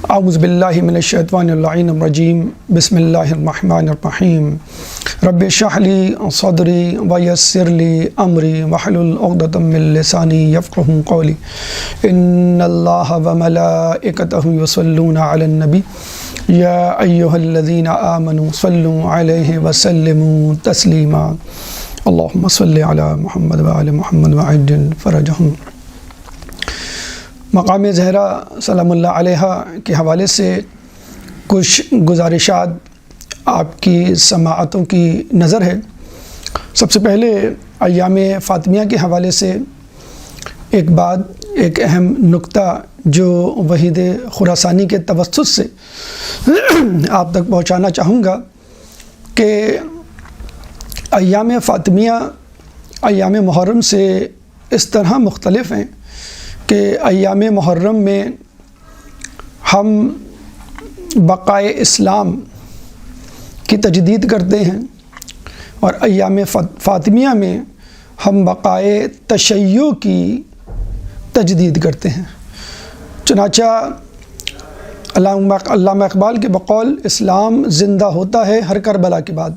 اعوذ باللہ من الشیطان اللعین الرجیم بسم اللہ الرحمن الرحیم رب اشرح لی صدری ویسر لی امری واحلل عقدۃ من لسانی یفقہوا قولی ان اللہ وملائکتہ یصلون علی النبی یا ایہا الذین آمنوا صلوا علیہ وسلموا تسلیما اللہم صل علی محمد وعلی محمد وعجل فرجہم۔ مقام زہرا سلام اللہ علیہ کے حوالے سے کچھ گزارشات آپ کی سماعتوں کی نظر ہے۔ سب سے پہلے ایام فاطمیہ کے حوالے سے ایک اہم نکتہ جو وحید خراسانی کے توسط سے آپ تک پہنچانا چاہوں گا کہ ایام فاطمیہ ایام محرم سے اس طرح مختلف ہیں کہ ایام محرم میں ہم بقائے اسلام کی تجدید کرتے ہیں اور ایام فاطمیہ میں ہم بقائے تشیع کی تجدید کرتے ہیں۔ چنانچہ علامہ اقبال کے بقول اسلام زندہ ہوتا ہے ہر کربلا کے بعد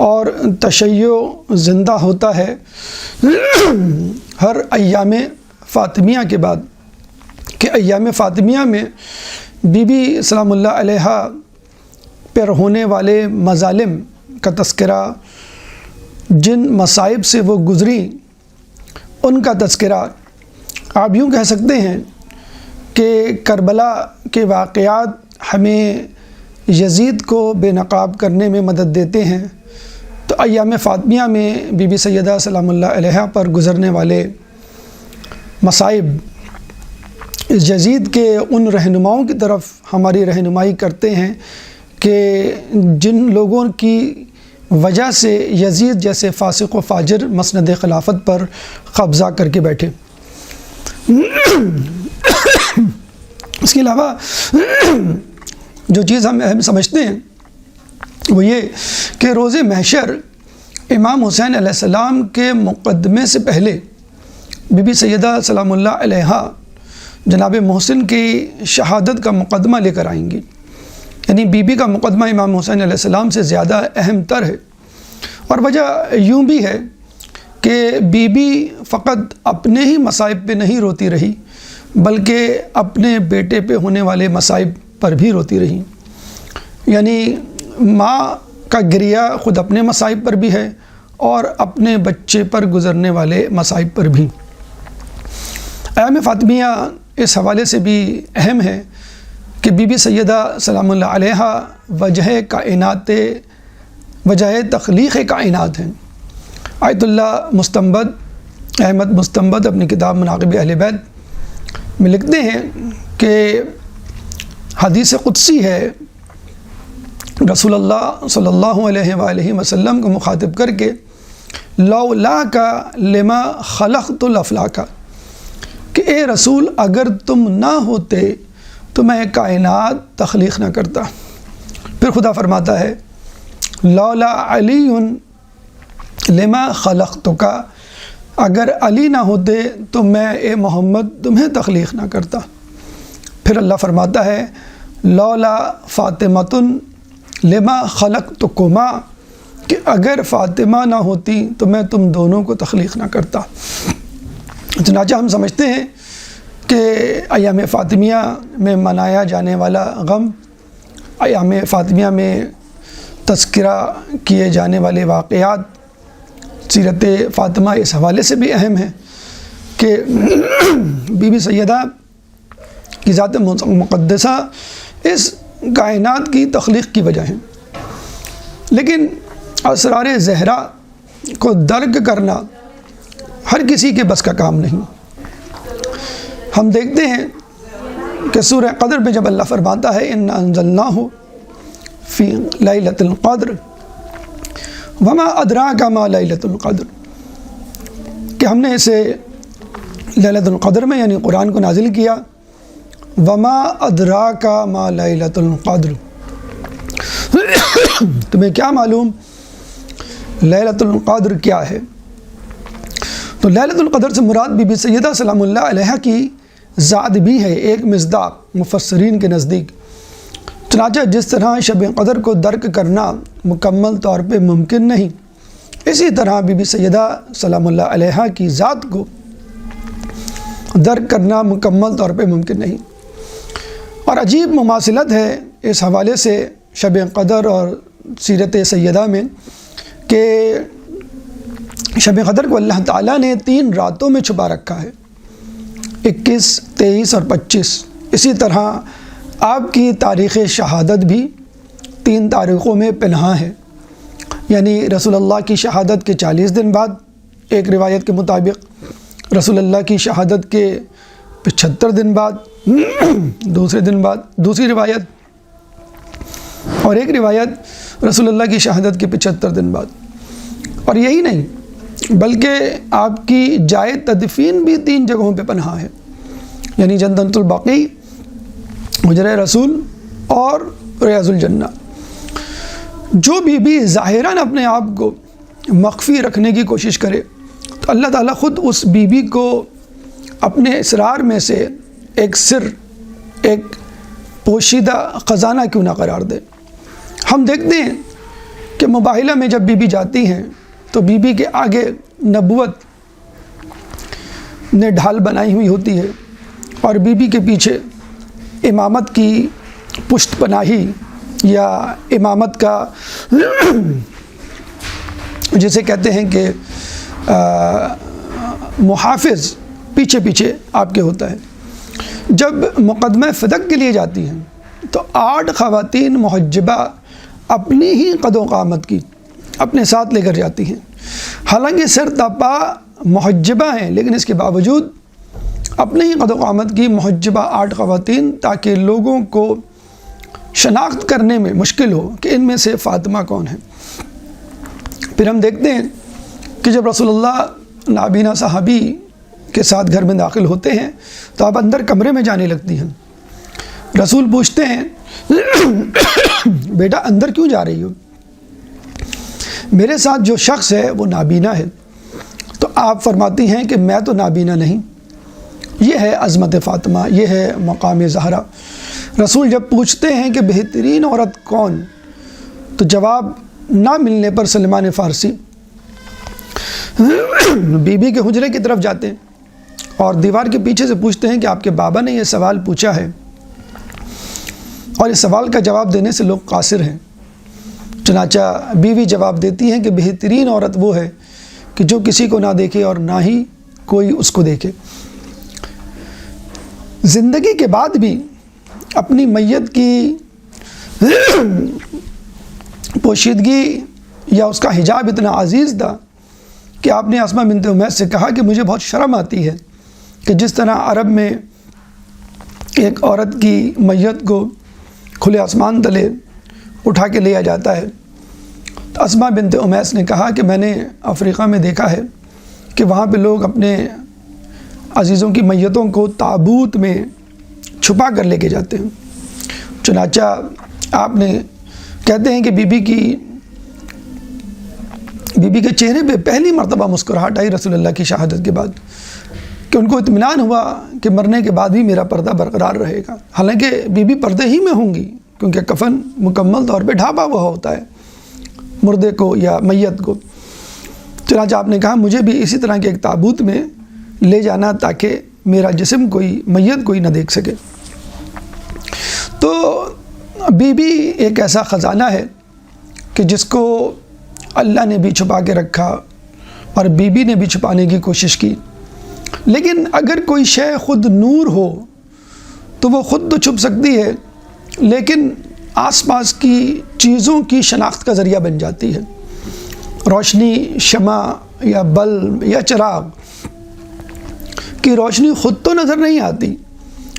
اور تشیع زندہ ہوتا ہے ہر ایام فاطمیہ کے بعد، کہ ایام فاطمیہ میں بی بی سلام اللہ علیہ پر ہونے والے مظالم کا تذکرہ، جن مصائب سے وہ گزری ان کا تذکرہ، آپ یوں کہہ سکتے ہیں کہ کربلا کے واقعات ہمیں یزید کو بے نقاب کرنے میں مدد دیتے ہیں، تو ایام فاطمیہ میں بی بی سیدہ سلام اللہ علیہ پر گزرنے والے مصائب یزید کے ان رہنماؤں کی طرف ہماری رہنمائی کرتے ہیں کہ جن لوگوں کی وجہ سے یزید جیسے فاسق و فاجر مسند خلافت پر قبضہ کر کے بیٹھے۔ اس کے علاوہ جو چیز ہم اہم سمجھتے ہیں وہ یہ کہ روز محشر امام حسین علیہ السلام کے مقدمے سے پہلے بی بی سیدہ سلام اللہ علیہ جناب محسن کی شہادت کا مقدمہ لے کر آئیں گی، یعنی بی بی کا مقدمہ امام حسین علیہ السلام سے زیادہ اہم تر ہے۔ اور وجہ یوں بھی ہے کہ بی بی فقط اپنے ہی مصائب پہ نہیں روتی رہی بلکہ اپنے بیٹے پہ ہونے والے مصائب پر بھی روتی رہی، یعنی ماں کا گریہ خود اپنے مصائب پر بھی ہے اور اپنے بچے پر گزرنے والے مصائب پر بھی۔ ایام فاطمیہ اس حوالے سے بھی اہم ہے کہ بی بی سیدہ سلام اللہ علیہ وجہ تخلیق کائنات ہیں۔ آیت اللہ مستنبط احمد مستنبط اپنی کتاب مناقب اہل بیت میں لکھتے ہیں کہ حدیث قدسی ہے، رسول اللہ صلی اللہ علیہ وآلہ وسلم کو مخاطب کر کے لولاک لما خلقت الافلاک، کہ اے رسول اگر تم نہ ہوتے تو میں کائنات تخلیق نہ کرتا۔ پھر خدا فرماتا ہے لولا علی لما خلقتک، اگر علی نہ ہوتے تو میں اے محمد تمہیں تخلیق نہ کرتا۔ پھر اللہ فرماتا ہے لولا فاطمۃ لما خلقتکما، کہ اگر فاطمہ نہ ہوتی تو میں تم دونوں کو تخلیق نہ کرتا۔ چنانچہ ہم سمجھتے ہیں کہ ایام فاطمیہ میں منایا جانے والا غم، ایام فاطمیہ میں تذکرہ کیے جانے والے واقعات سیرت فاطمہ اس حوالے سے بھی اہم ہیں کہ بی بی سیدہ کی ذات مقدسہ اس کائنات کی تخلیق کی وجہ ہے، لیکن اسرار زہرا کو درک کرنا ہر کسی کے بس کا کام نہیں۔ ہم دیکھتے ہیں کہ سورہ قدر میں جب اللہ فرماتا ہے انا انزلناہ فی لیلۃ القدر وما ادراک ما لیلۃ القدر، کہ ہم نے اسے لیلۃ القدر میں یعنی قرآن کو نازل کیا، وما ادراک ما لیلۃ القدر، تمہیں کیا معلوم لیلۃ القدر کیا ہے؟ تو لیلۃ القدر سے مراد بی بی سیدہ سلام اللہ علیہ کی ذات بھی ہے ایک مصداق مفسرین کے نزدیک۔ چنانچہ جس طرح شب قدر کو درک کرنا مکمل طور پہ ممکن نہیں، اسی طرح بی بی سیدہ سلام اللہ علیہا کی ذات کو درک کرنا مکمل طور پہ ممکن نہیں۔ اور عجیب مماثلت ہے اس حوالے سے شب قدر اور سیرت سیدہ میں کہ شب قدر کو اللہ تعالیٰ نے 3 راتوں میں چھپا رکھا ہے، 21، 23 اور 25۔ اسی طرح آپ کی تاریخ شہادت بھی 3 تاریخوں میں پنہاں ہے، یعنی رسول اللہ کی شہادت کے 40 دن بعد ایک روایت کے مطابق، رسول اللہ کی شہادت کے 75 دن بعد دوسری روایت، اور ایک روایت رسول اللہ کی شہادت کے 75 دن بعد۔ اور یہی نہیں بلکہ آپ کی جائے تدفین بھی 3 جگہوں پہ پنہاں ہے، یعنی جنت البقیع، حجرہ رسول اور ریاض الجنہ۔ جو بھی ظاہراً اپنے آپ کو مخفی رکھنے کی کوشش کرے تو اللہ تعالیٰ خود اس بی کو اپنے اسرار میں سے ایک سر، ایک پوشیدہ خزانہ کیوں نہ قرار دے۔ ہم دیکھتے ہیں کہ مباہلہ میں جب بی جاتی ہیں تو بی کے آگے نبوت نے ڈھال بنائی ہوئی ہوتی ہے، اور بی کے پیچھے امامت کی پشت پناہی یا امامت کا جسے کہتے ہیں کہ محافظ پیچھے پیچھے آپ کے ہوتا ہے۔ جب مقدمہ فدق کے لیے جاتی ہیں تو 8 خواتین محجبہ اپنی ہی قد و قامت کی اپنے ساتھ لے کر جاتی ہیں، حالانکہ سر تاپا محجبہ ہیں، لیکن اس کے باوجود اپنے ہی قد و قامت کی محجبہ 8 خواتین، تاکہ لوگوں کو شناخت کرنے میں مشکل ہو کہ ان میں سے فاطمہ کون ہے۔ پھر ہم دیکھتے ہیں کہ جب رسول اللہ نابینا صحابی کے ساتھ گھر میں داخل ہوتے ہیں تو آپ اندر کمرے میں جانے لگتی ہیں۔ رسول پوچھتے ہیں بیٹا اندر کیوں جا رہی ہو؟ میرے ساتھ جو شخص ہے وہ نابینا ہے۔ تو آپ فرماتی ہیں کہ میں تو نابینا نہیں، یہ ہے عظمت فاطمہ، یہ ہے مقام زہرا۔ رسول جب پوچھتے ہیں کہ بہترین عورت کون، تو جواب نہ ملنے پر سلمان فارسی بی کے حجرے کی طرف جاتے ہیں اور دیوار کے پیچھے سے پوچھتے ہیں کہ آپ کے بابا نے یہ سوال پوچھا ہے، اور اس سوال کا جواب دینے سے لوگ قاصر ہیں۔ چنانچہ بیوی جواب دیتی ہیں کہ بہترین عورت وہ ہے کہ جو کسی کو نہ دیکھے اور نہ ہی کوئی اس کو دیکھے۔ زندگی کے بعد بھی اپنی میت کی پوشیدگی یا اس کا حجاب اتنا عزیز تھا کہ آپ نے اسماء بنت امیس سے کہا کہ مجھے بہت شرم آتی ہے کہ جس طرح عرب میں ایک عورت کی میت کو کھلے آسمان تلے اٹھا کے لیا جاتا ہے، تو اسماء بنت امیس نے کہا کہ میں نے افریقہ میں دیکھا ہے کہ وہاں پہ لوگ اپنے عزیزوں کی میتوں کو تابوت میں چھپا کر لے کے جاتے ہیں۔ چنانچہ آپ نے کہتے ہیں کہ بی بی کے چہرے پہ پہلی مرتبہ مسکراہٹ آئی رسول اللہ کی شہادت کے بعد، کہ ان کو اطمینان ہوا کہ مرنے کے بعد بھی میرا پردہ برقرار رہے گا۔ حالانکہ بی بی پردے ہی میں ہوں گی، کیونکہ کفن مکمل طور پہ ڈھانپا ہوا ہوتا ہے مردے کو یا میت کو۔ چنانچہ آپ نے کہا مجھے بھی اسی طرح کے ایک تابوت میں لے جانا تاکہ میرا جسم میت کوئی نہ دیکھ سکے۔ تو بی بی ایک ایسا خزانہ ہے کہ جس کو اللہ نے بھی چھپا کے رکھا اور بی بی نے بھی چھپانے کی کوشش کی۔ لیکن اگر کوئی شے خود نور ہو تو وہ خود تو چھپ سکتی ہے، لیکن آس پاس کی چیزوں کی شناخت کا ذریعہ بن جاتی ہے۔ روشنی، شمع یا بلب یا چراغ کی روشنی خود تو نظر نہیں آتی،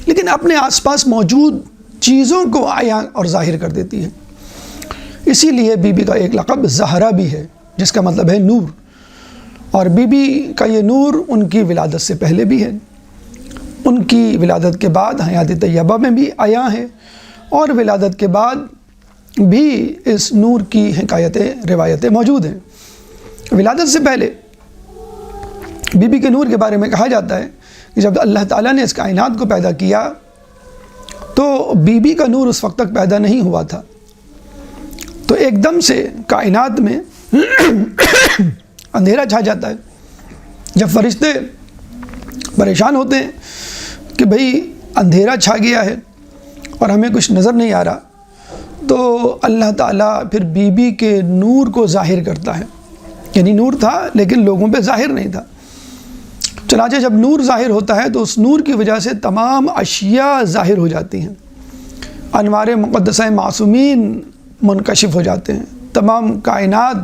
لیکن اپنے آس پاس موجود چیزوں کو عیاں اور ظاہر کر دیتی ہے۔ اسی لیے بی بی کا ایک لقب زہرا بھی ہے، جس کا مطلب ہے نور، اور بی بی کا یہ نور ان کی ولادت سے پہلے بھی ہے، ان کی ولادت کے بعد حیات طیبہ میں بھی عیاں ہے، اور ولادت کے بعد بھی اس نور کی حکایتیں روایتیں موجود ہیں۔ ولادت سے پہلے بی بی کے نور کے بارے میں کہا جاتا ہے کہ جب اللہ تعالیٰ نے اس کائنات کو پیدا کیا تو بی بی کا نور اس وقت تک پیدا نہیں ہوا تھا، تو ایک دم سے کائنات میں اندھیرا چھا جاتا ہے۔ جب فرشتے پریشان ہوتے ہیں کہ بھئی اندھیرا چھا گیا ہے اور ہمیں کچھ نظر نہیں آ رہا، تو اللہ تعالیٰ پھر بی بی کے نور کو ظاہر کرتا ہے، یعنی نور تھا لیکن لوگوں پہ ظاہر نہیں تھا۔ چنانچہ جب نور ظاہر ہوتا ہے تو اس نور کی وجہ سے تمام اشیاء ظاہر ہو جاتی ہیں، انوار مقدسہ معصومین منکشف ہو جاتے ہیں، تمام کائنات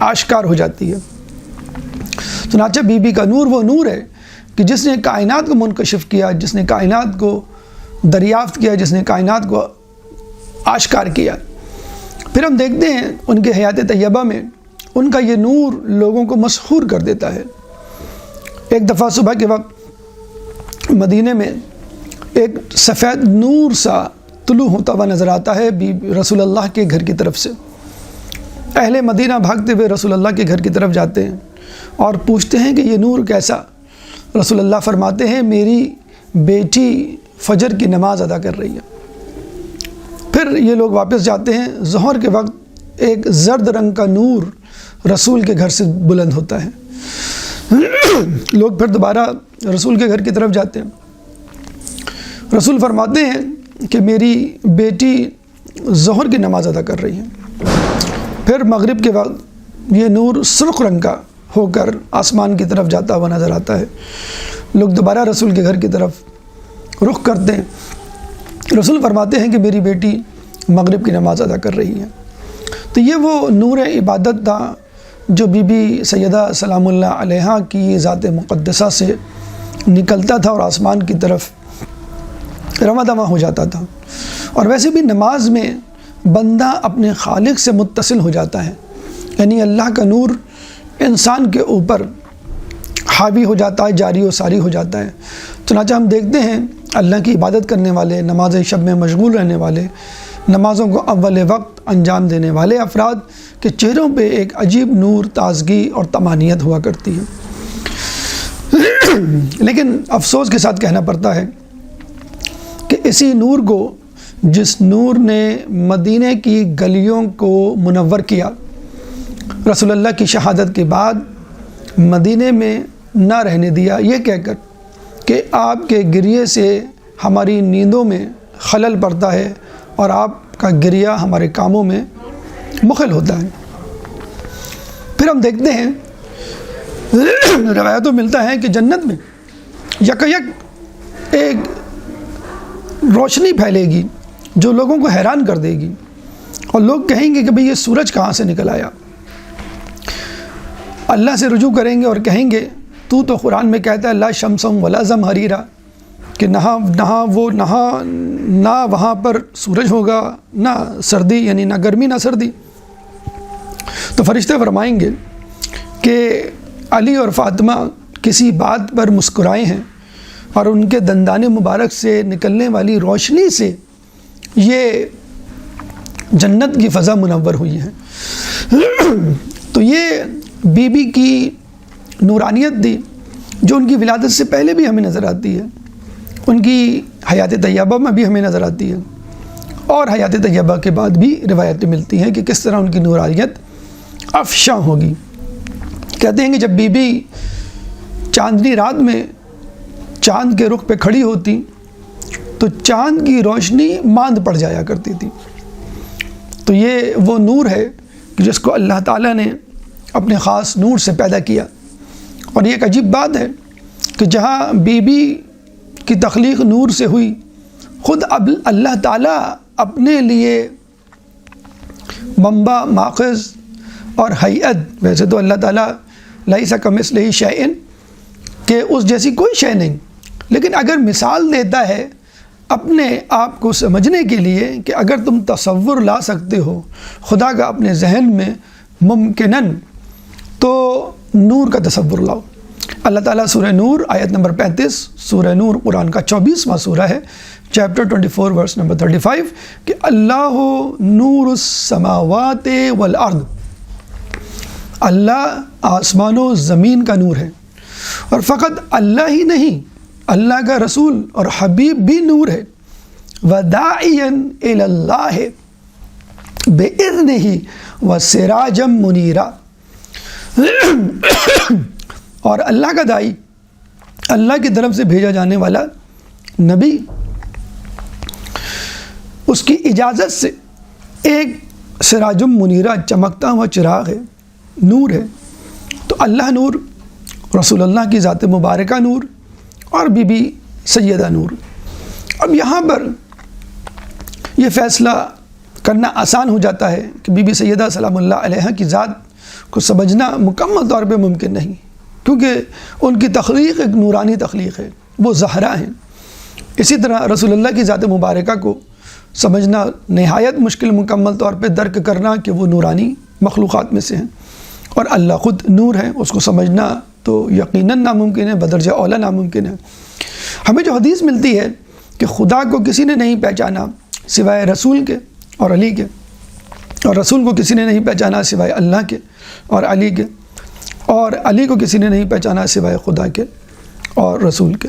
آشکار ہو جاتی ہے۔ چنانچہ بی بی کا نور وہ نور ہے کہ جس نے کائنات کو منکشف کیا، جس نے کائنات کو دریافت کیا، جس نے کائنات کو آشکار کیا۔ پھر ہم دیکھتے ہیں ان کے حیات طیبہ میں ان کا یہ نور لوگوں کو مسحور کر دیتا ہے۔ ایک دفعہ صبح کے وقت مدینے میں ایک سفید نور سا طلوع ہوتا ہوا نظر آتا ہے رسول اللہ کے گھر کی طرف سے۔ اہل مدینہ بھاگتے ہوئے رسول اللہ کے گھر کی طرف جاتے ہیں اور پوچھتے ہیں کہ یہ نور کیسا؟ رسول اللہ فرماتے ہیں میری بیٹی فجر کی نماز ادا کر رہی ہے۔ پھر یہ لوگ واپس جاتے ہیں، ظہر کے وقت ایک زرد رنگ کا نور رسول کے گھر سے بلند ہوتا ہے۔ لوگ پھر دوبارہ رسول کے گھر کی طرف جاتے ہیں، رسول فرماتے ہیں کہ میری بیٹی ظہر کی نماز ادا کر رہی ہے۔ پھر مغرب کے وقت یہ نور سرخ رنگ کا ہو کر آسمان کی طرف جاتا ہوا نظر آتا ہے۔ لوگ دوبارہ رسول کے گھر کی طرف رخ کرتے ہیں، رسول فرماتے ہیں کہ میری بیٹی مغرب کی نماز ادا کر رہی ہے۔ تو یہ وہ نور عبادت تھا جو بی بی سیدہ سلام اللہ علیہا کی ذات مقدسہ سے نکلتا تھا اور آسمان کی طرف رواں دواں ہو جاتا تھا۔ اور ویسے بھی نماز میں بندہ اپنے خالق سے متصل ہو جاتا ہے، یعنی اللہ کا نور انسان کے اوپر حاوی ہو جاتا ہے، جاری و ساری ہو جاتا ہے۔ چنانچہ ہم دیکھتے ہیں اللہ کی عبادت کرنے والے، نماز شب میں مشغول رہنے والے، نمازوں کو اول وقت انجام دینے والے افراد کے چہروں پہ ایک عجیب نور، تازگی اور طمانینت ہوا کرتی ہے۔ لیکن افسوس کے ساتھ کہنا پڑتا ہے کہ اسی نور کو، جس نور نے مدینہ کی گلیوں کو منور کیا، رسول اللہ کی شہادت کے بعد مدینہ میں نہ رہنے دیا، یہ کہہ کر کہ آپ کے گریے سے ہماری نیندوں میں خلل پڑتا ہے اور آپ کا گریہ ہمارے کاموں میں مخل ہوتا ہے۔ پھر ہم دیکھتے ہیں روایتوں ملتا ہے کہ جنت میں یک ایک روشنی پھیلے گی جو لوگوں کو حیران کر دے گی، اور لوگ کہیں گے کہ بھئی یہ سورج کہاں سے نکل آیا؟ اللہ سے رجوع کریں گے اور کہیں گے تو قرآن میں کہتا ہے لا شمسم ولا زمہریرا، کہ نہ وہاں پر سورج ہوگا، نہ سردی، یعنی نہ گرمی نہ سردی۔ تو فرشتے فرمائیں گے کہ علی اور فاطمہ کسی بات پر مسکرائے ہیں اور ان کے دندان مبارک سے نکلنے والی روشنی سے یہ جنت کی فضا منور ہوئی ہے۔ تو یہ بی بی کی نورانیت تھی جو ان کی ولادت سے پہلے بھی ہمیں نظر آتی ہے، ان کی حیات طیبہ میں بھی ہمیں نظر آتی ہے، اور حیات طیبہ کے بعد بھی روایتیں ملتی ہیں کہ کس طرح ان کی نورانیت افشاں ہوگی۔ کہتے ہیں کہ جب بی بی چاندنی رات میں چاند کے رخ پہ کھڑی ہوتی تو چاند کی روشنی ماند پڑ جایا کرتی تھی۔ تو یہ وہ نور ہے جس کو اللہ تعالیٰ نے اپنے خاص نور سے پیدا کیا۔ اور یہ ایک عجیب بات ہے کہ جہاں بی بی کی تخلیق نور سے ہوئی، خود اب اللہ تعالیٰ اپنے لیے منبع، ماخذ اور ہیئت، ویسے تو اللہ تعالیٰ لیس کمثلہ شیء، کہ اس جیسی کوئی شے نہیں، لیکن اگر مثال دیتا ہے اپنے آپ کو سمجھنے کے لیے کہ اگر تم تصور لا سکتے ہو خدا کا اپنے ذہن میں ممکناً، تو نور کا تصور لاؤ۔ اللہ تعالیٰ سورہ نور آیت نمبر 35، سورہ نور قرآن کا 24واں سورہ ہے، چیپٹر 24 ورس نمبر 35، کہ اللہ نور السماوات والارض، اللہ آسمان و زمین کا نور ہے۔ اور فقط اللہ ہی نہیں اللہ کا رسول اور حبیب بھی نور ہے، وَدَاعِيًا إِلَى اللَّهِ بِإِذْنِهِ وَسِرَاجًا مُنِيرًا، اور اللہ کا داعی، اللہ کی طرف سے بھیجا جانے والا نبی، اس کی اجازت سے ایک سراج منیرہ چمکتا ہوا چراغ ہے، نور ہے۔ تو اللہ نور، رسول اللہ کی ذات مبارکہ نور، اور بی بی سیدہ نور۔ اب یہاں پر یہ فیصلہ کرنا آسان ہو جاتا ہے کہ بی بی سیدہ سلام اللہ علیہا کی ذات کو سمجھنا مکمل طور پہ ممکن نہیں، کیونکہ ان کی تخلیق ایک نورانی تخلیق ہے، وہ زہرا ہیں۔ اسی طرح رسول اللہ کی ذات مبارکہ کو سمجھنا نہایت مشکل، مکمل طور پہ درک کرنا کہ وہ نورانی مخلوقات میں سے ہیں، اور اللہ خود نور ہے، اس کو سمجھنا تو یقیناً ناممکن ہے، بدرجہ اولا ناممکن ہے۔ ہمیں جو حدیث ملتی ہے کہ خدا کو کسی نے نہیں پہچانا سوائے رسول کے اور علی کے، اور رسول کو کسی نے نہیں پہچانا سوائے اللہ کے اور علی کے، اور علی کو کسی نے نہیں پہچانا سوائے خدا کے اور رسول کے،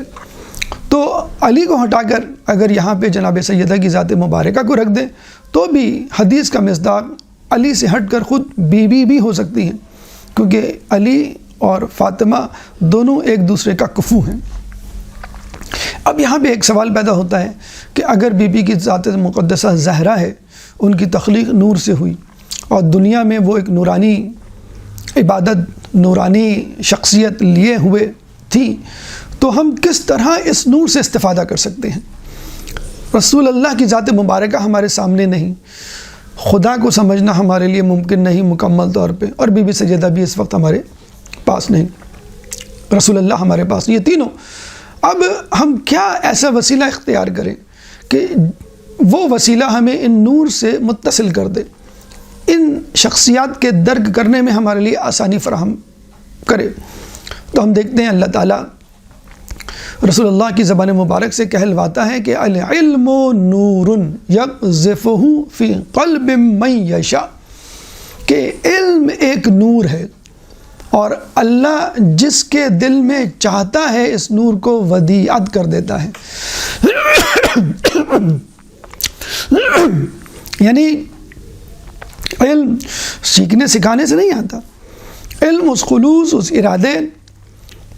تو علی کو ہٹا کر اگر یہاں پہ جناب سیدہ کی ذات مبارکہ کو رکھ دیں تو بھی حدیث کا مصداق علی سے ہٹ کر خود بی بی بھی ہو سکتی ہیں، کیونکہ علی اور فاطمہ دونوں ایک دوسرے کا کفو ہیں۔ اب یہاں پہ ایک سوال پیدا ہوتا ہے کہ اگر بی بی کی ذات مقدسہ زہرا ہے، ان کی تخلیق نور سے ہوئی، اور دنیا میں وہ ایک نورانی عبادت، نورانی شخصیت لیے ہوئے تھی، تو ہم کس طرح اس نور سے استفادہ کر سکتے ہیں؟ رسول اللہ کی ذات مبارکہ ہمارے سامنے نہیں، خدا کو سمجھنا ہمارے لیے ممکن نہیں مکمل طور پہ، اور بی بی سیدہ بھی اس وقت ہمارے پاس نہیں، رسول اللہ ہمارے پاس نہیں، یہ تینوں۔ اب ہم کیا ایسا وسیلہ اختیار کریں کہ وہ وسیلہ ہمیں ان نور سے متصل کر دے، ان شخصیات کے درک کرنے میں ہمارے لیے آسانی فراہم کرے؟ تو ہم دیکھتے ہیں اللہ تعالیٰ رسول اللہ کی زبان مبارک سے کہلواتا ہے کہ العلم نور یقذفہ فی قلب من یشاء، کہ علم ایک نور ہے، اور اللہ جس کے دل میں چاہتا ہے اس نور کو ودیعت کر دیتا ہے۔ یعنی علم سیکھنے سکھانے سے نہیں آتا، علم اس خلوص، اس ارادے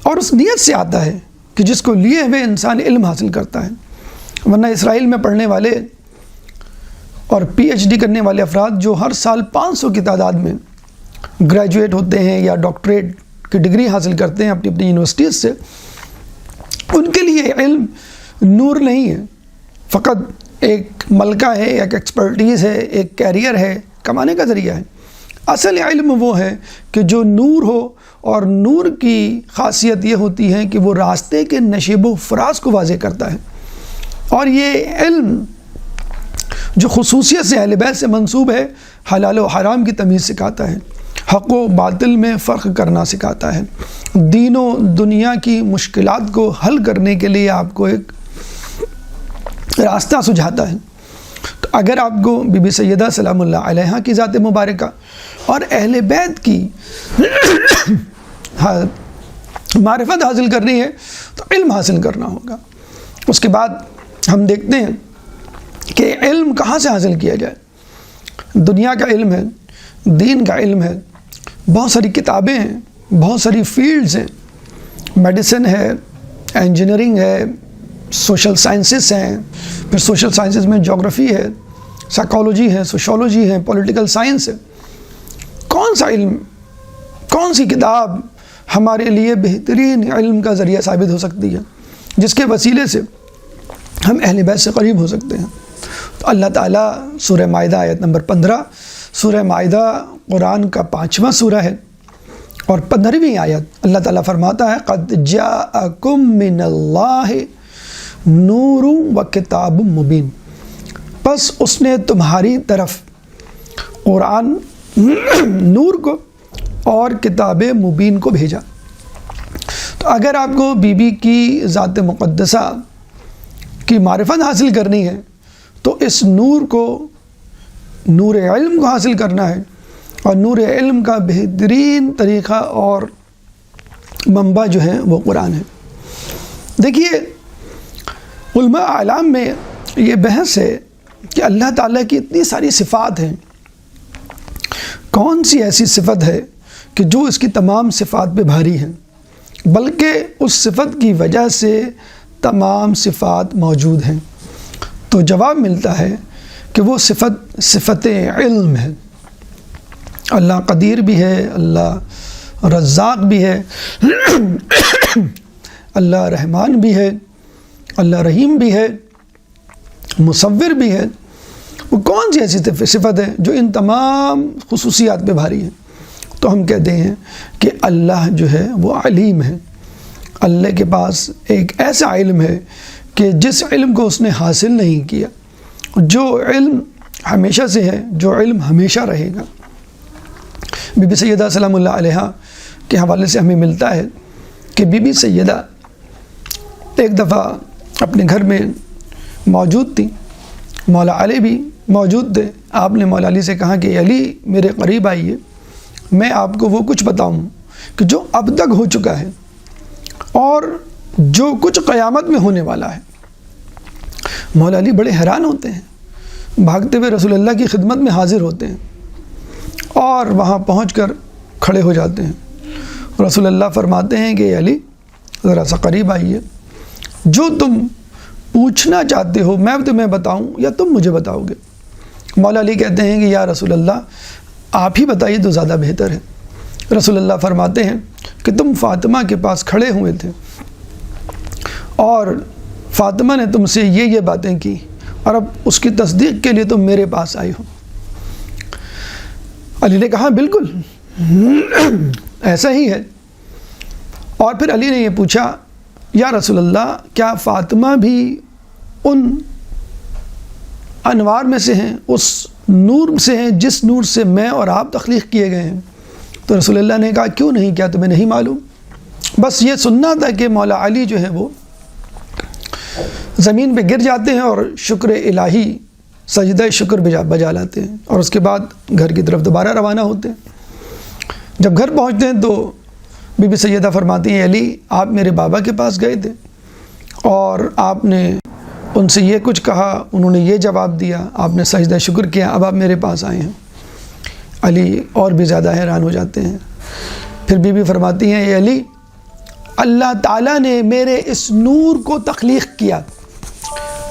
اور اس نیت سے آتا ہے کہ جس کو لیے ہوئے انسان علم حاصل کرتا ہے۔ ورنہ اسرائیل میں پڑھنے والے اور پی ایچ ڈی کرنے والے افراد جو ہر سال 500 کی تعداد میں گریجویٹ ہوتے ہیں یا ڈاکٹریٹ کی ڈگری حاصل کرتے ہیں اپنی اپنی یونیورسٹیز سے، ان کے لیے علم نور نہیں ہے، فقط ایک ملکہ ہے، ایک ایکسپرٹیز ہے، ایک کیریئر ہے، کمانے کا ذریعہ ہے۔ اصل علم وہ ہے کہ جو نور ہو، اور نور کی خاصیت یہ ہوتی ہے کہ وہ راستے کے نشیب و فراز کو واضح کرتا ہے، اور یہ علم جو خصوصیت سے اہل بیت سے منسوب ہے، حلال و حرام کی تمیز سکھاتا ہے، حق و باطل میں فرق کرنا سکھاتا ہے، دین و دنیا کی مشکلات کو حل کرنے کے لیے آپ کو ایک راستہ سجھاتا ہے۔ تو اگر آپ کو بی بی سیدہ سلام اللہ علیہا کی ذات مبارکہ اور اہل بیت کی معرفت حاصل کرنی ہے تو علم حاصل کرنا ہوگا۔ اس کے بعد ہم دیکھتے ہیں کہ علم کہاں سے حاصل کیا جائے۔ دنیا کا علم ہے، دین کا علم ہے، بہت ساری کتابیں ہیں، بہت ساری فیلڈز ہیں، میڈیسن ہے، انجینئرنگ ہے، سوشل سائنسز ہیں، پھر سوشل سائنسز میں جغرافی ہے، سائیکالوجی ہے، سوشولوجی ہے، پولیٹیکل سائنس ہے۔ کون سا علم، کون سی کتاب ہمارے لیے بہترین علم کا ذریعہ ثابت ہو سکتی ہے، جس کے وسیلے سے ہم اہل بیت سے قریب ہو سکتے ہیں؟ تو اللہ تعالیٰ سورہ مائدہ آیت نمبر 15، سورہ مائدہ قرآن کا 5واں سورہ ہے، اور 15ویں آیت اللہ تعالیٰ فرماتا ہے قد جاءکم من اللہ نور و کتاب مبین، پس اس نے تمہاری طرف قرآن نور کو اور کتاب مبین کو بھیجا۔ تو اگر آپ کو بی بی کی ذات مقدسہ کی معرفت حاصل کرنی ہے تو اس نور کو، نور علم کو حاصل کرنا ہے، اور نور علم کا بہترین طریقہ اور منبع جو ہے وہ قرآن ہے۔ دیکھیے علماء اعلام میں یہ بحث ہے کہ اللہ تعالیٰ کی اتنی ساری صفات ہیں، کون سی ایسی صفت ہے کہ جو اس کی تمام صفات پہ بھاری ہیں، بلکہ اس صفت کی وجہ سے تمام صفات موجود ہیں؟ تو جواب ملتا ہے کہ وہ صفت علم ہے۔ اللہ قدیر بھی ہے، اللہ رزاق بھی ہے، اللہ رحمان بھی ہے، اللہ رحیم بھی ہے، مصور بھی ہے۔ وہ کون سی ایسی صفت ہے جو ان تمام خصوصیات پہ بھاری ہے؟ تو ہم کہتے ہیں کہ اللہ جو ہے وہ علیم ہے۔ اللہ کے پاس ایک ایسا علم ہے کہ جس علم کو اس نے حاصل نہیں کیا، جو علم ہمیشہ سے ہے، جو علم ہمیشہ رہے گا۔ بی بی سیدہ سلام اللہ علیہا کے حوالے سے ہمیں ملتا ہے کہ بی بی سیدہ ایک دفعہ اپنے گھر میں موجود تھیں، مولا علی بھی موجود تھے۔ آپ نے مولا علی سے کہا کہ علی میرے قریب آئیے، میں آپ کو وہ کچھ بتاؤں کہ جو اب تک ہو چکا ہے اور جو کچھ قیامت میں ہونے والا ہے۔ مولا علی بڑے حیران ہوتے ہیں، بھاگتے ہوئے رسول اللہ کی خدمت میں حاضر ہوتے ہیں اور وہاں پہنچ کر کھڑے ہو جاتے ہیں۔ رسول اللہ فرماتے ہیں کہ علی ذرا سا قریب آئیے، جو تم پوچھنا چاہتے ہو میں تمہیں بتاؤں یا تم مجھے بتاؤ گے؟ مولا علی کہتے ہیں کہ یا رسول اللہ آپ ہی بتائیے تو زیادہ بہتر ہے۔ رسول اللہ فرماتے ہیں کہ تم فاطمہ کے پاس کھڑے ہوئے تھے اور فاطمہ نے تم سے یہ باتیں کی اور اب اس کی تصدیق کے لیے تم میرے پاس آئے ہو۔ علی نے کہا بالکل ایسا ہی ہے۔ اور پھر علی نے یہ پوچھا یا رسول اللہ کیا فاطمہ بھی ان انوار میں سے ہیں، اس نور سے ہیں جس نور سے میں اور آپ تخلیق کیے گئے ہیں؟ تو رسول اللہ نے کہا کیوں نہیں، کیا تمہیں نہیں معلوم؟ بس یہ سننا تھا کہ مولا علی جو ہے وہ زمین پہ گر جاتے ہیں اور شکر الہی سجدہ شکر بجا لاتے ہیں اور اس کے بعد گھر کی طرف دوبارہ روانہ ہوتے ہیں۔ جب گھر پہنچتے ہیں تو بی بی سیدہ فرماتی ہیں علی آپ میرے بابا کے پاس گئے تھے اور آپ نے ان سے یہ کچھ کہا، انہوں نے یہ جواب دیا، آپ نے سجدہ شکر کیا، اب آپ میرے پاس آئے ہیں۔ علی اور بھی زیادہ حیران ہو جاتے ہیں۔ پھر بی بی فرماتی ہیں اے علی اللہ تعالیٰ نے میرے اس نور کو تخلیق کیا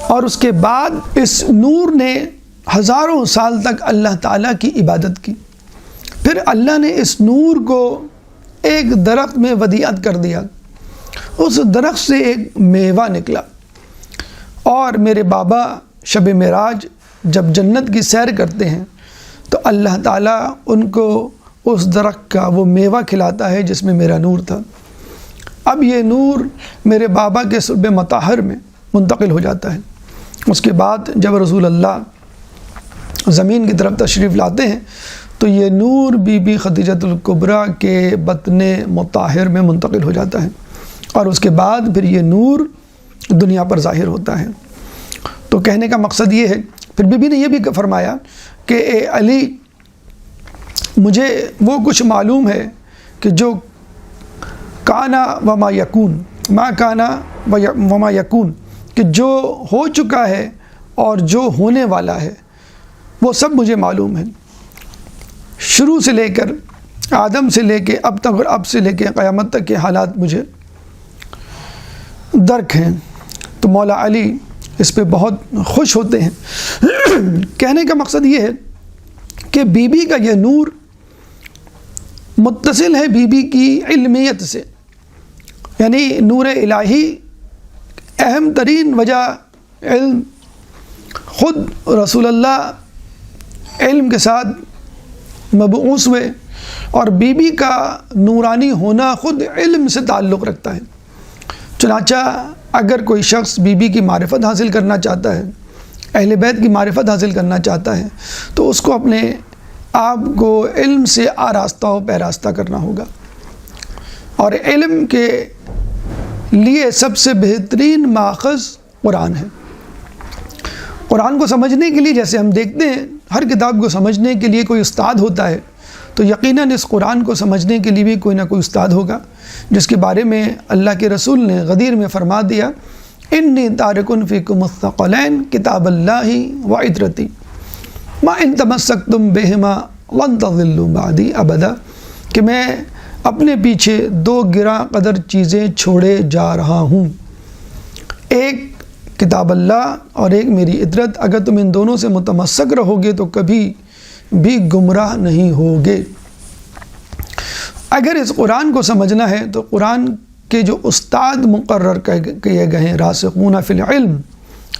اور اس کے بعد اس نور نے ہزاروں سال تک اللہ تعالیٰ کی عبادت کی، پھر اللہ نے اس نور کو ایک درخت میں ودیعت کر دیا، اس درخت سے ایک میوہ نکلا اور میرے بابا شب معراج جب جنت کی سیر کرتے ہیں تو اللہ تعالیٰ ان کو اس درخت کا وہ میوہ کھلاتا ہے جس میں میرا نور تھا۔ اب یہ نور میرے بابا کے صلب مطہر میں منتقل ہو جاتا ہے۔ اس کے بعد جب رسول اللہ زمین کی طرف تشریف لاتے ہیں تو یہ نور بی بی خدیجۃ الکبریٰ کے بطن مطہر میں منتقل ہو جاتا ہے اور اس کے بعد پھر یہ نور دنیا پر ظاہر ہوتا ہے۔ تو کہنے کا مقصد یہ ہے، پھر بی بی نے یہ بھی فرمایا کہ اے علی مجھے وہ کچھ معلوم ہے کہ جو کانا وما یکون، ما کانا وما یکون، کہ جو ہو چکا ہے اور جو ہونے والا ہے وہ سب مجھے معلوم ہے، شروع سے لے کر آدم سے لے کے اب تک اور اب سے لے کے قیامت تک کے حالات مجھے درک ہیں۔ تو مولا علی اس پہ بہت خوش ہوتے ہیں۔ کہنے کا مقصد یہ ہے کہ بی بی کا یہ نور متصل ہے بی بی کی علمیت سے، یعنی نور الہی اہم ترین وجہ علم، خود رسول اللہ علم کے ساتھ مبعوث ہوئے اور بی بی کا نورانی ہونا خود علم سے تعلق رکھتا ہے۔ چنانچہ اگر کوئی شخص بی بی کی معرفت حاصل کرنا چاہتا ہے، اہل بیت کی معرفت حاصل کرنا چاہتا ہے تو اس کو اپنے آپ کو علم سے آراستہ و پیراستہ کرنا ہوگا، اور علم کے لیے سب سے بہترین ماخذ قرآن ہے۔ قرآن کو سمجھنے کے لیے جیسے ہم دیکھتے ہیں ہر کتاب کو سمجھنے کے لیے کوئی استاد ہوتا ہے، تو یقیناً اس قرآن کو سمجھنے کے لیے بھی کوئی نہ کوئی استاد ہوگا، جس کے بارے میں اللہ کے رسول نے غدیر میں فرما دیا، انی تارکن فیکم الثقلین کتاب اللہ و عطرتی ما ان تمسکتم بہما لن تضلوا بعدی ابدا، کہ میں اپنے پیچھے دو گراں قدر چیزیں چھوڑے جا رہا ہوں، ایک کتاب اللہ اور ایک میری عطرت، اگر تم ان دونوں سے متمسک رہو گے تو کبھی بھی گمراہ نہیں ہوگے۔ اگر اس قرآن کو سمجھنا ہے تو قرآن کے جو استاد مقرر کیے گئے ہیں، راسخون فی العلم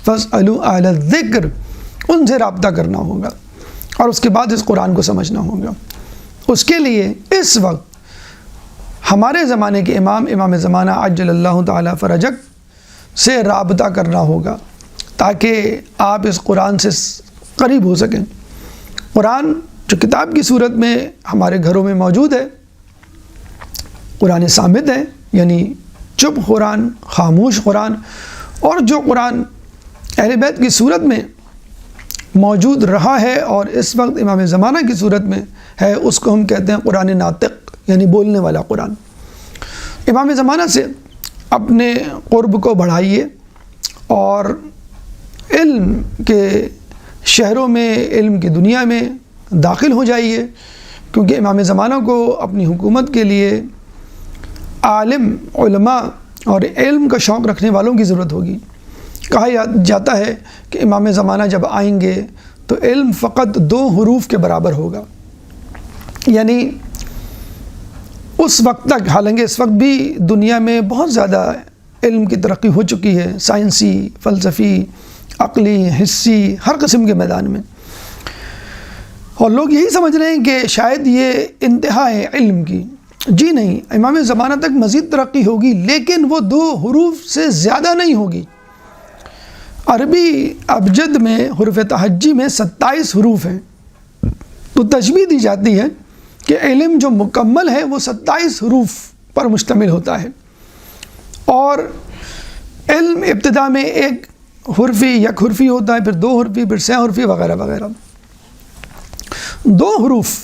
فاسألوا اہل الذکر، ان سے رابطہ کرنا ہوگا اور اس کے بعد اس قرآن کو سمجھنا ہوگا۔ اس کے لیے اس وقت ہمارے زمانے کے امام زمانہ عجل اللہ تعالی فرجک سے رابطہ کرنا ہوگا تاکہ آپ اس قرآن سے قریب ہو سکیں۔ قرآن جو کتاب کی صورت میں ہمارے گھروں میں موجود ہے، قرآن صامت ہے، یعنی چپ قرآن، خاموش قرآن، اور جو قرآن اہل بیت کی صورت میں موجود رہا ہے اور اس وقت امام زمانہ کی صورت میں ہے، اس کو ہم کہتے ہیں قرآن ناطق، یعنی بولنے والا قرآن۔ امام زمانہ سے اپنے قرب کو بڑھائیے اور علم کے شہروں میں، علم کی دنیا میں داخل ہو جائیے، کیونکہ امام زمانہ کو اپنی حکومت کے لیے عالم، علماء اور علم کا شوق رکھنے والوں کی ضرورت ہوگی۔ کہا جاتا ہے کہ امام زمانہ جب آئیں گے تو علم فقط 2 حروف کے برابر ہوگا، یعنی اس وقت تک، حالانکہ اس وقت بھی دنیا میں بہت زیادہ علم کی ترقی ہو چکی ہے، سائنسی، فلسفی، عقلی، حسی، ہر قسم کے میدان میں، اور لوگ یہی سمجھ رہے ہیں کہ شاید یہ انتہا ہے علم کی۔ جی نہیں، امام زمانہ تک مزید ترقی ہوگی، لیکن وہ 2 حروف سے زیادہ نہیں ہوگی۔ عربی ابجد میں حروف تہجی میں 27 حروف ہیں، تو تشبیہ دی جاتی ہے کہ علم جو مکمل ہے وہ 27 حروف پر مشتمل ہوتا ہے، اور علم ابتدا میں 1 حرفی، 1 حرفی ہوتا ہے، پھر 2 حرفی، پھر 6 حرفی وغیرہ وغیرہ۔ 2 حروف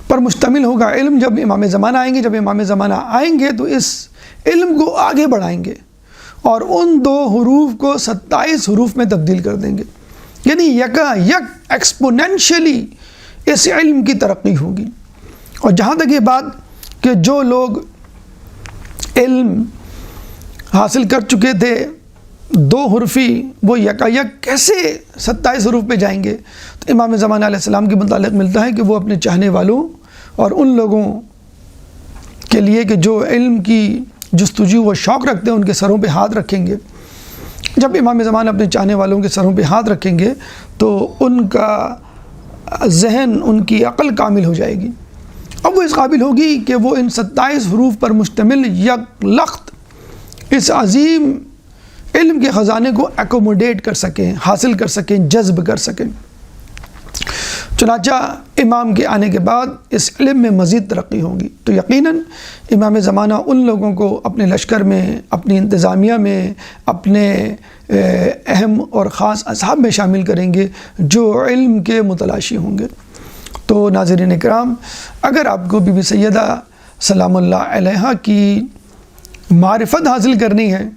پر مشتمل ہوگا علم جب امام زمانہ آئیں گے۔ جب امام زمانہ آئیں گے تو اس علم کو آگے بڑھائیں گے اور ان 2 حروف کو 27 حروف میں تبدیل کر دیں گے، یعنی یکا یک ایکسپوننشلی اس علم کی ترقی ہوگی۔ اور جہاں تک یہ بات کہ جو لوگ علم حاصل کر چکے تھے 2 حرفی، وہ یکا یک کیسے 27 حروف پہ جائیں گے، تو امام زمانہ علیہ السلام کے متعلق ملتا ہے کہ وہ اپنے چاہنے والوں اور ان لوگوں کے لیے کہ جو علم کی جستجو و شوق رکھتے ہیں ان کے سروں پہ ہاتھ رکھیں گے۔ جب امام زمانہ اپنے چاہنے والوں کے سروں پہ ہاتھ رکھیں گے تو ان کا ذہن، ان کی عقل کامل ہو جائے گی، اب وہ اس قابل ہوگی کہ وہ ان 27 حروف پر مشتمل یک لخت اس عظیم علم کے خزانے کو ایکوموڈیٹ کر سکیں، حاصل کر سکیں، جذب کر سکیں۔ چنانچہ امام کے آنے کے بعد اس علم میں مزید ترقی ہوگی، تو یقیناً امام زمانہ ان لوگوں کو اپنے لشکر میں، اپنی انتظامیہ میں، اپنے اہم اور خاص اصحاب میں شامل کریں گے جو علم کے متلاشی ہوں گے۔ تو ناظرین اکرام، اگر آپ کو بی بی سیدہ سلام اللہ علیہا کی معرفت حاصل کرنی ہے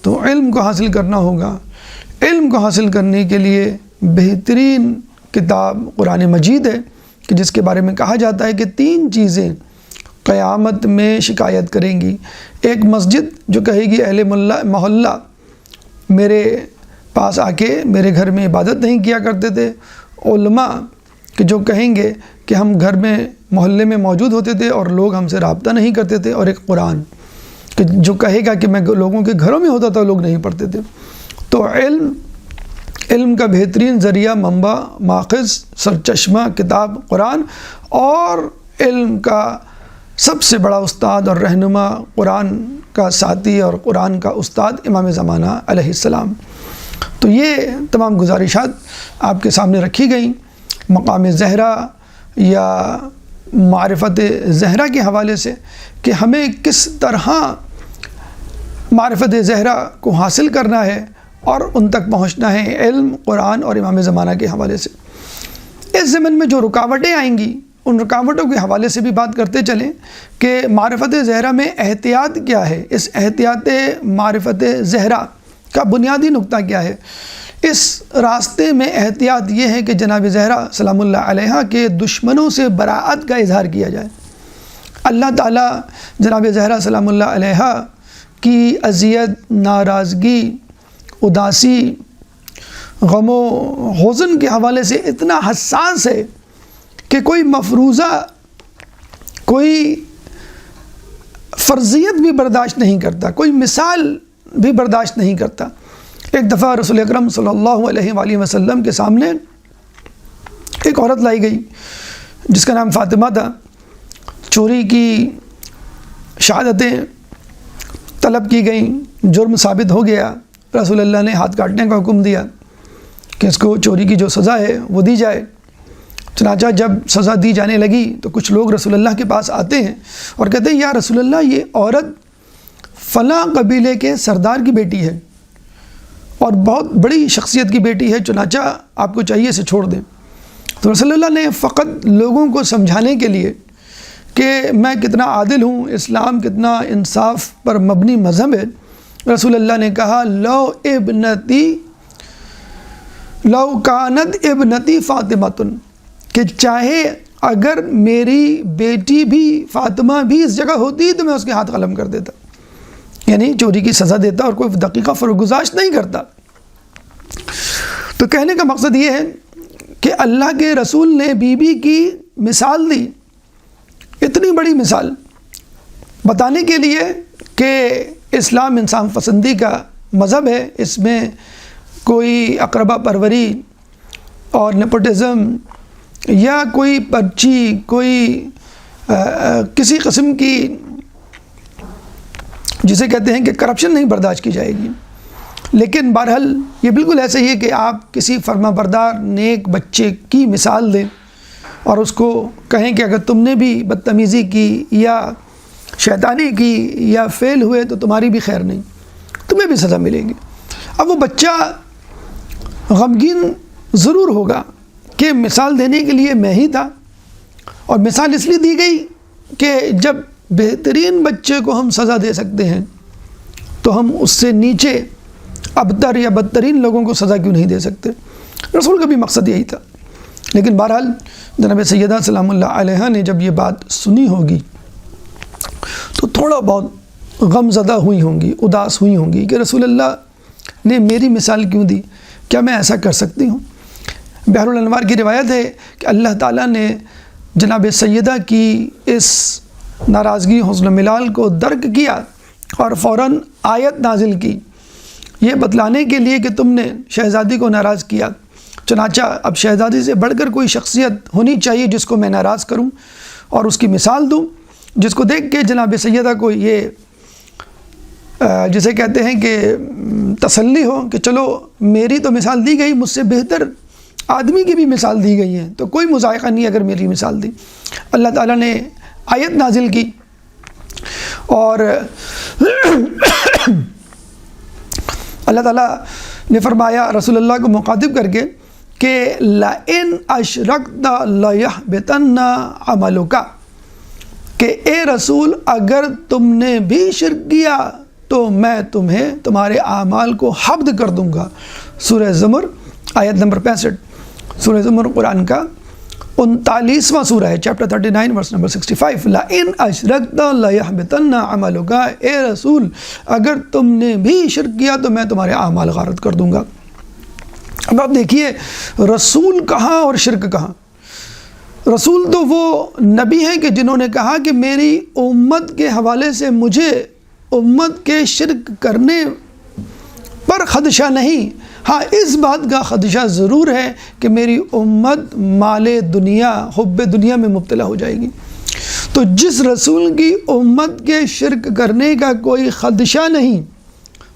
تو علم کو حاصل کرنا ہوگا۔ علم کو حاصل کرنے کے لیے بہترین کتاب قرآن مجید ہے، کہ جس کے بارے میں کہا جاتا ہے کہ 3 چیزیں قیامت میں شکایت کریں گی۔ ایک مسجد جو کہے گی اہل محلہ میرے پاس آ کے میرے گھر میں عبادت نہیں کیا کرتے تھے، علماء کہ جو کہیں گے کہ ہم گھر میں، محلے میں موجود ہوتے تھے اور لوگ ہم سے رابطہ نہیں کرتے تھے، اور ایک قرآن کہ جو کہے گا کہ میں لوگوں کے گھروں میں ہوتا تھا، لوگ نہیں پڑھتے تھے۔ تو علم کا بہترین ذریعہ، منبع، ماخذ، سرچشمہ کتاب قرآن، اور علم کا سب سے بڑا استاد اور رہنما، قرآن کا ساتھی اور قرآن کا استاد امام زمانہ علیہ السلام۔ تو یہ تمام گزارشات آپ کے سامنے رکھی گئیں مقام زہرا یا معرفت زہرا کے حوالے سے، کہ ہمیں کس طرح معرفت زہرا کو حاصل کرنا ہے اور ان تک پہنچنا ہے علم، قرآن اور امام زمانہ کے حوالے سے۔ اس زمن میں جو رکاوٹیں آئیں گی ان رکاوٹوں کے حوالے سے بھی بات کرتے چلیں کہ معرفت زہرا میں احتیاط کیا ہے، اس احتیاط معرفت زہرا کا بنیادی نقطہ کیا ہے۔ اس راستے میں احتیاط یہ ہے کہ جناب زہرا سلام اللہ علیہا کے دشمنوں سے براءت کا اظہار کیا جائے۔ اللہ تعالیٰ جناب زہرا سلام اللہ علیہا کی اذیت، ناراضگی، اداسی، غم و حزن کے حوالے سے اتنا حساس ہے کہ کوئی مفروضہ، کوئی فرضیت بھی برداشت نہیں کرتا، کوئی مثال بھی برداشت نہیں کرتا۔ ایک دفعہ رسول اکرم صلی اللہ علیہ وآلہ وسلم کے سامنے ایک عورت لائی گئی جس کا نام فاطمہ تھا۔ چوری کی شہادتیں طلب کی گئیں، جرم ثابت ہو گیا، رسول اللہ نے ہاتھ کاٹنے کا حکم دیا کہ اس کو چوری کی جو سزا ہے وہ دی جائے۔ چنانچہ جب سزا دی جانے لگی تو کچھ لوگ رسول اللہ کے پاس آتے ہیں اور کہتے ہیں یا رسول اللہ یہ عورت فلاں قبیلے کے سردار کی بیٹی ہے اور بہت بڑی شخصیت کی بیٹی ہے، چنانچہ آپ کو چاہیے اسے چھوڑ دیں۔ تو رسول اللہ نے فقط لوگوں کو سمجھانے کے لیے کہ میں کتنا عادل ہوں، اسلام کتنا انصاف پر مبنی مذہب ہے، رسول اللہ نے کہا لو کانت ابنتی فاطمۃ، کہ چاہے اگر میری بیٹی بھی فاطمہ بھی اس جگہ ہوتی تو میں اس کے ہاتھ قلم کر دیتا، یعنی چوری کی سزا دیتا اور کوئی دقیقہ فرگزاشت نہیں کرتا۔ تو کہنے کا مقصد یہ ہے کہ اللہ کے رسول نے بی بی کی مثال دی، اتنی بڑی مثال بتانے کے لیے کہ اسلام انسان پسندی کا مذہب ہے، اس میں کوئی اقربا پروری اور نیپوٹزم یا کوئی پرچی، کوئی کسی قسم کی جسے کہتے ہیں کہ کرپشن نہیں برداشت کی جائے گی۔ لیکن بہرحال یہ بالکل ایسا ہی ہے کہ آپ کسی فرما بردار نیک بچے کی مثال دیں اور اس کو کہیں کہ اگر تم نے بھی بدتمیزی کی یا شیطانی کی یا فیل ہوئے تو تمہاری بھی خیر نہیں، تمہیں بھی سزا ملے گی۔ اب وہ بچہ غمگین ضرور ہوگا کہ مثال دینے کے لیے میں ہی تھا، اور مثال اس لیے دی گئی کہ جب بہترین بچے کو ہم سزا دے سکتے ہیں تو ہم اس سے نیچے ابتر یا بدترین لوگوں کو سزا کیوں نہیں دے سکتے۔ رسول کا بھی مقصد یہی تھا۔ لیکن بہرحال جناب سیدہ سلام اللہ علیہا نے جب یہ بات سنی ہوگی تو تھوڑا بہت غم زدہ ہوئی ہوں گی، اداس ہوئی ہوں گی کہ رسول اللہ نے میری مثال کیوں دی، کیا میں ایسا کر سکتی ہوں؟ بحر الانوار کی روایت ہے کہ اللہ تعالیٰ نے جناب سیدہ کی اس ناراضگی، حزن و ملال کو درک کیا اور فوراً آیت نازل کی یہ بتلانے کے لیے کہ تم نے شہزادی کو ناراض کیا، چنانچہ اب شہزادی سے بڑھ کر کوئی شخصیت ہونی چاہیے جس کو میں ناراض کروں اور اس کی مثال دوں، جس کو دیکھ کے جناب سیدہ کو یہ جسے کہتے ہیں کہ تسلی ہو کہ چلو میری تو مثال دی گئی، مجھ سے بہتر آدمی کی بھی مثال دی گئی ہے، تو کوئی مذائقہ نہیں اگر میری مثال دی۔ اللہ تعالیٰ نے آیت نازل کی اور اللہ تعالیٰ نے فرمایا رسول اللہ کو مخاطب کر کے کہ لَإِنْ أَشْرَكْتَ لَيَحْبِطَنَّ عَمَلُكَ، کہ اے رسول اگر تم نے بھی شرک کیا تو میں تمہیں تمہارے اعمال کو حبط کر دوں گا۔ سورہ زمر آیت نمبر 65۔ سورہ زمر قرآن کا 39واں سورہ ہے، چیپٹر 39 ورس نمبر 65۔ لَإِنْ أَشْرَكْتَ لَيَحْبِطَنَّ عَمَلُكَ، اے رسول اگر تم نے بھی شرک کیا تو میں تمہارے اعمال غارت کر دوں گا۔ اب آپ دیکھیے رسول کہاں اور شرک کہاں۔ رسول تو وہ نبی ہیں کہ جنہوں نے کہا کہ میری امت کے حوالے سے مجھے امت کے شرک کرنے پر خدشہ نہیں، ہاں اس بات کا خدشہ ضرور ہے کہ میری امت مال دنیا، حب دنیا میں مبتلا ہو جائے گی۔ تو جس رسول کی امت کے شرک کرنے کا کوئی خدشہ نہیں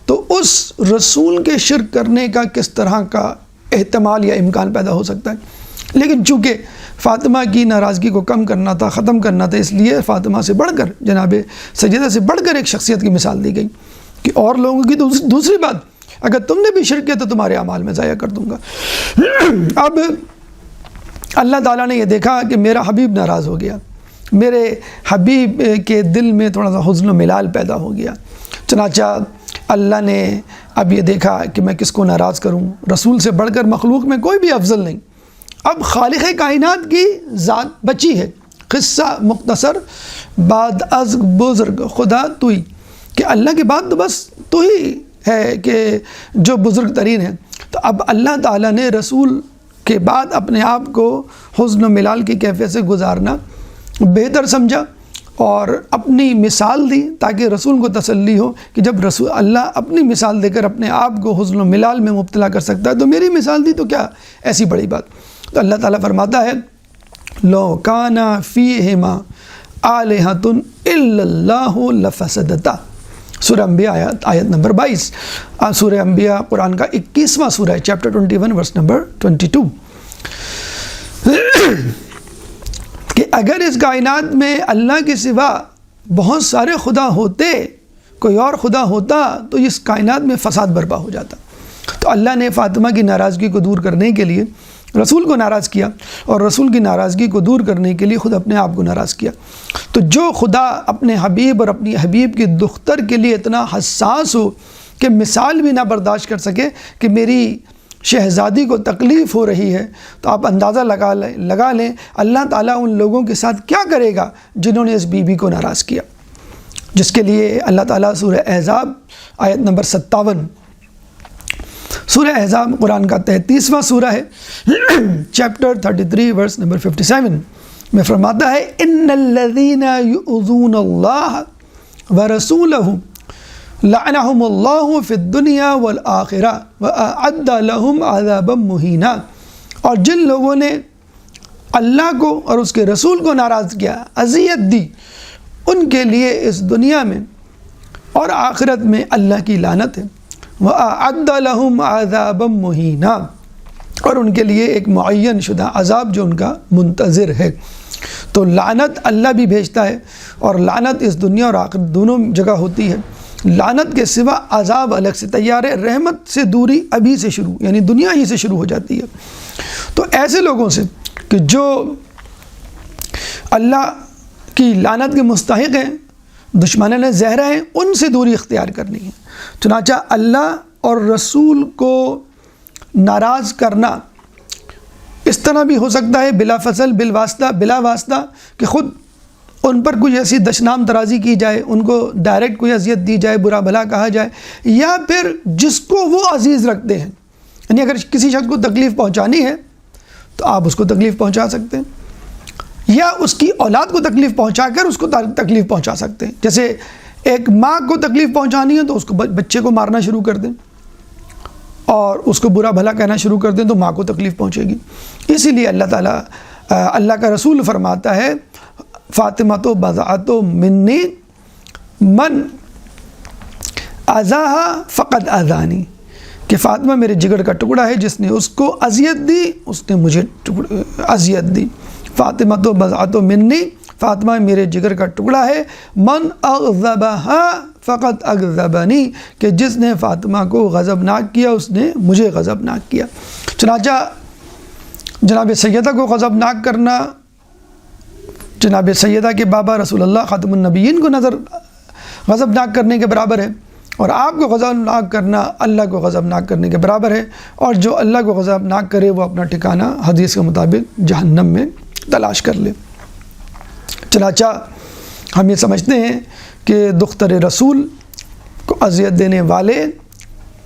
تو اس رسول کے شرک کرنے کا کس طرح کا احتمال یا امکان پیدا ہو سکتا ہے۔ لیکن چونکہ فاطمہ کی ناراضگی کو کم کرنا تھا، ختم کرنا تھا، اس لیے فاطمہ سے بڑھ کر جناب سیدہ سے بڑھ کر ایک شخصیت کی مثال دی گئی کہ اور لوگوں کی دوسری بات اگر تم نے بھی شرک کیا تو تمہارے اعمال میں ضائع کر دوں گا۔ اب اللہ تعالیٰ نے یہ دیکھا کہ میرا حبیب ناراض ہو گیا، میرے حبیب کے دل میں تھوڑا سا حزن و ملال پیدا ہو گیا، چنانچہ اللہ نے اب یہ دیکھا کہ میں کس کو ناراض کروں، رسول سے بڑھ کر مخلوق میں کوئی بھی افضل نہیں، اب خالق کائنات کی ذات بچی ہے۔ قصہ مختصر بعد از بزرگ خدا تو ہی، کہ اللہ کے بعد تو بس تو ہی ہے کہ جو بزرگ ترین ہے۔ تو اب اللہ تعالیٰ نے رسول کے بعد اپنے آپ کو حزن و ملال کی کیفیت سے گزارنا بہتر سمجھا اور اپنی مثال دی تاکہ رسول کو تسلی ہو کہ جب رسول اللہ اپنی مثال دے کر اپنے آپ کو حزن و ملال میں مبتلا کر سکتا ہے تو میری مثال دی تو کیا ایسی بڑی بات۔ تو اللہ تعالیٰ فرماتا ہے لو کان فیہما آلہۃ الا اللہ لفسدتا، سورہ انبیاء آیت نمبر 22۔ سورہ انبیاء قرآن کا 21واں سورہ ہے، چیپٹر 21 ورس نمبر 22، کہ اگر اس کائنات میں اللہ کے سوا بہت سارے خدا ہوتے، کوئی اور خدا ہوتا تو اس کائنات میں فساد برپا ہو جاتا۔ تو اللہ نے فاطمہ کی ناراضگی کو دور کرنے کے لیے رسول کو ناراض کیا، اور رسول کی ناراضگی کو دور کرنے کے لیے خود اپنے آپ کو ناراض کیا۔ تو جو خدا اپنے حبیب اور اپنی حبیب کی دختر کے لیے اتنا حساس ہو کہ مثال بھی نہ برداشت کر سکے کہ میری شہزادی کو تکلیف ہو رہی ہے، تو آپ اندازہ لگا لیں اللہ تعالیٰ ان لوگوں کے ساتھ کیا کرے گا جنہوں نے اس بی بی کو ناراض کیا، جس کے لیے اللہ تعالیٰ سورہ احزاب آیت نمبر 57، سورہ احزاب قرآن کا 33واں سورہ ہے، چیپٹر 33 ورس نمبر 57 میں فرماتا ہے ان الذین یؤذون اللہ ورسولہ لعنہم اللہ فی الدنیا والآخرہ وأعد لہم عذابا مہینا، اور جن لوگوں نے اللہ کو اور اس کے رسول کو ناراض کیا، اذیت دی، ان کے لیے اس دنیا میں اور آخرت میں اللہ کی لعنت ہے، وَأَعَدَّ لَهُمْ عَذَابًا مُهِينًا، اور ان کے لیے ایک معین شدہ عذاب جو ان کا منتظر ہے۔ تو لعنت اللہ بھی بھیجتا ہے، اور لعنت اس دنیا اور آخرت دونوں جگہ ہوتی ہے۔ لعنت کے سوا عذاب الگ سے تیار ہے، رحمت سے دوری ابھی سے شروع، یعنی دنیا ہی سے شروع ہو جاتی ہے۔ تو ایسے لوگوں سے کہ جو اللہ کی لعنت کے مستحق ہیں، دشمنان زہرا ہیں، ان سے دوری اختیار کرنی ہے۔ چنانچہ اللہ اور رسول کو ناراض کرنا اس طرح بھی ہو سکتا ہے بلا فصل بالواسطہ، بلا واسطہ، کہ خود ان پر کوئی ایسی دشنام ترازی کی جائے، ان کو ڈائریکٹ کوئی اذیت دی جائے، برا بھلا کہا جائے، یا پھر جس کو وہ عزیز رکھتے ہیں، یعنی اگر کسی شخص کو تکلیف پہنچانی ہے تو آپ اس کو تکلیف پہنچا سکتے ہیں، یا اس کی اولاد کو تکلیف پہنچا کر اس کو تکلیف پہنچا سکتے ہیں۔ جیسے ایک ماں کو تکلیف پہنچانی ہے تو اس کو بچے کو مارنا شروع کر دیں اور اس کو برا بھلا کہنا شروع کر دیں تو ماں کو تکلیف پہنچے گی۔ اسی لیے اللہ تعالیٰ اللہ کا رسول فرماتا ہے فاطمہ تو بضعۃ منی من اذاہا فقد اذانی، کہ فاطمہ میرے جگر کا ٹکڑا ہے، جس نے اس کو اذیت دی اس نے مجھے اذیت دی۔ فاطمہ تو بضعۃ منی، فاطمہ میرے جگر کا ٹکڑا ہے، من اغضبہا فقط اغضبنی، کہ جس نے فاطمہ کو غضبناک کیا اس نے مجھے غضبناک کیا۔ چنانچہ جناب سیدہ کو غضبناک کرنا جناب سیدہ کے بابا رسول اللہ خاتم النبیین کو غضبناک کرنے کے برابر ہے، اور آپ کو غضبناک کرنا اللہ کو غضبناک کرنے کے برابر ہے، اور جو اللہ کو غضبناک کرے وہ اپنا ٹھکانہ حدیث کے مطابق جہنم میں تلاش کر لے۔ چنانچہ ہم یہ سمجھتے ہیں کہ دختر رسول کو اذیت دینے والے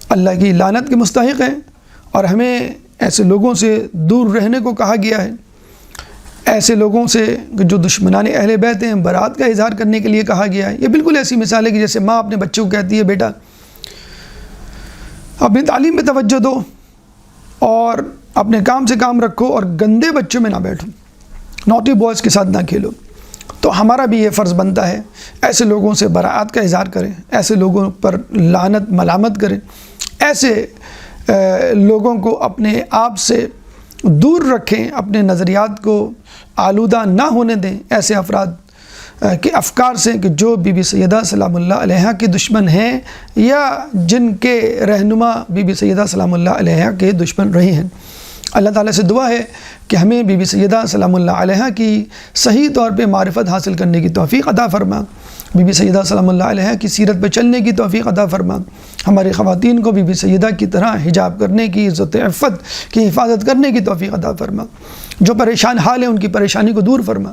اللہ کی لعنت کے مستحق ہیں، اور ہمیں ایسے لوگوں سے دور رہنے کو کہا گیا ہے، ایسے لوگوں سے جو دشمنان اہل بیت ہیں برات کا اظہار کرنے کے لیے کہا گیا ہے۔ یہ بالکل ایسی مثال ہے کہ جیسے ماں اپنے بچے کو کہتی ہے بیٹا اپنی تعلیم پہ توجہ دو اور اپنے کام سے کام رکھو اور گندے بچوں میں نہ بیٹھو، نوٹی بوائز کے ساتھ نہ کھیلو۔ تو ہمارا بھی یہ فرض بنتا ہے ایسے لوگوں سے براعت کا اظہار کریں، ایسے لوگوں پر لعنت ملامت کریں، ایسے لوگوں کو اپنے آپ سے دور رکھیں، اپنے نظریات کو آلودہ نہ ہونے دیں ایسے افراد کے افکار سے کہ جو بی بی سیدہ سلام اللہ علیہا کے دشمن ہیں یا جن کے رہنما بی بی سیدہ سلام اللہ علیہا کے دشمن رہے ہیں۔ اللہ تعالیٰ سے دعا ہے کہ ہمیں بی بی سیدہ سلام اللہ علیہا کی صحیح طور پہ معرفت حاصل کرنے کی توفیق عطا فرما، بی بی سیدہ سلام اللہ علیہا کی سیرت پہ چلنے کی توفیق عطا فرما، ہماری خواتین کو بی بی سیدہ کی طرح حجاب کرنے کی، عزت عفت کی حفاظت کرنے کی توفیق عطا فرما، جو پریشان حال ہیں ان کی پریشانی کو دور فرما،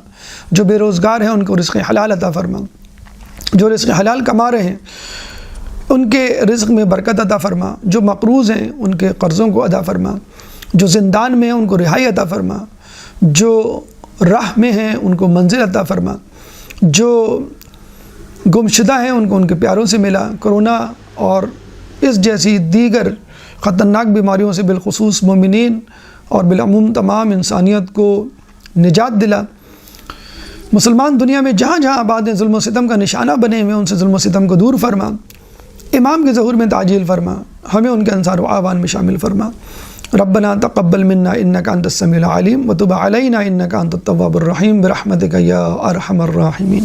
جو بے روزگار ہیں ان کو رزق حلال عطا فرما، جو رزق حلال کما رہے ہیں ان کے رزق میں برکت عطا فرما، جو مقروض ہیں ان کے قرضوں کو ادا فرما، جو زندان میں ہیں ان کو رہائی عطا فرما، جو راہ میں ہیں ان کو منزل عطا فرما، جو گمشدہ ہیں ان کو ان کے پیاروں سے ملا، کرونا اور اس جیسی دیگر خطرناک بیماریوں سے بالخصوص مومنین اور بالعموم تمام انسانیت کو نجات دلا، مسلمان دنیا میں جہاں جہاں آباد ہیں ظلم و ستم کا نشانہ بنے ہوئے ان سے ظلم و ستم کو دور فرما، امام کے ظہور میں تعجیل فرما، ہمیں ان کے انصار و اعوان میں شامل فرما۔ ربنا تقبل منا انك انت السميع العليم وتب علينا انك انت التواب الرحيم برحمتك يا ارحم الراحمين۔